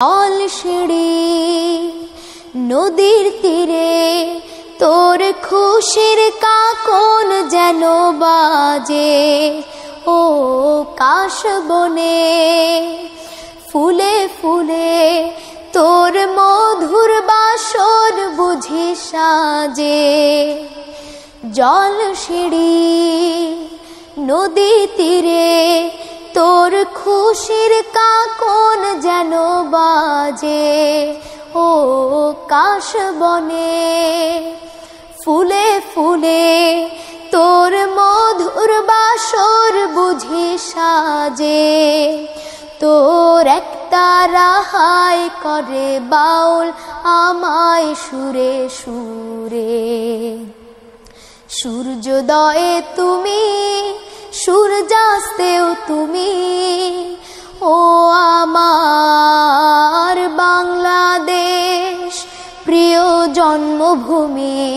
জল সিঁড়ি নদীর তীরে তোর খুশির কাকন যেন বাজে। ও কাশ বনে ফুলে ফুলে তোর মধুর বাসর বুঝি সাজে। জল সিঁড়ি নদী তীরে তোর খুশির কাকন যেন বাজে। ও কাশ বনে ফুলে ফুলে তোর মধুর বাসর বুঝি সাজে। তোর একটা রাহাই করে বাউল আমায় সুরে সুরে। সূর্যোদয়ে তুমি সূর্যাস্তেও তুমি, ও আমার বাংলাদেশ প্রিয় জন্মভূমি।